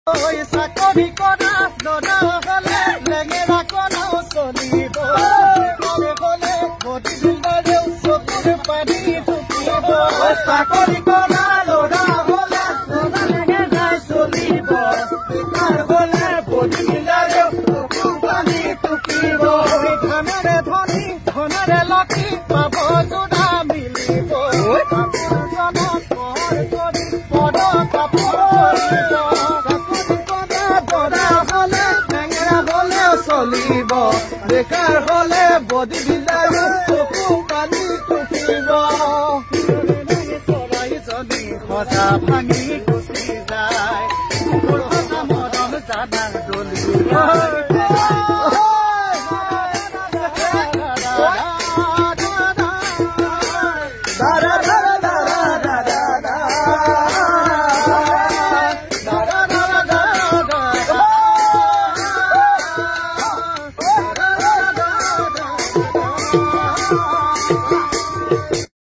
চাকৰি কৰা ল'ৰা হ'লে লেঙেৰা কণাও চলিব হ'লে বডি বিল্ডাৰেও চকুৰ পানী ঢুকিব চাকৰি কৰা ল'ৰা হ'লে লেঙেৰাই চলিব বেকাৰ হ'লে বডি বিল্ডাৰেও চকুৰ পানী ঢুকিব ধনেৰে ধনী ধনেৰে লক্ষী পাব যোৰা মিলিব কাপোৰজনক পৰ কৰি পদ কাপোৰ চলিব বেকাৰ হলে বডি বিল্ডাৰে চকু পানী টুকিব চৰাইজনী সঁচা ভাঙি গুচি যায় সঁচা মৰম জানা দলি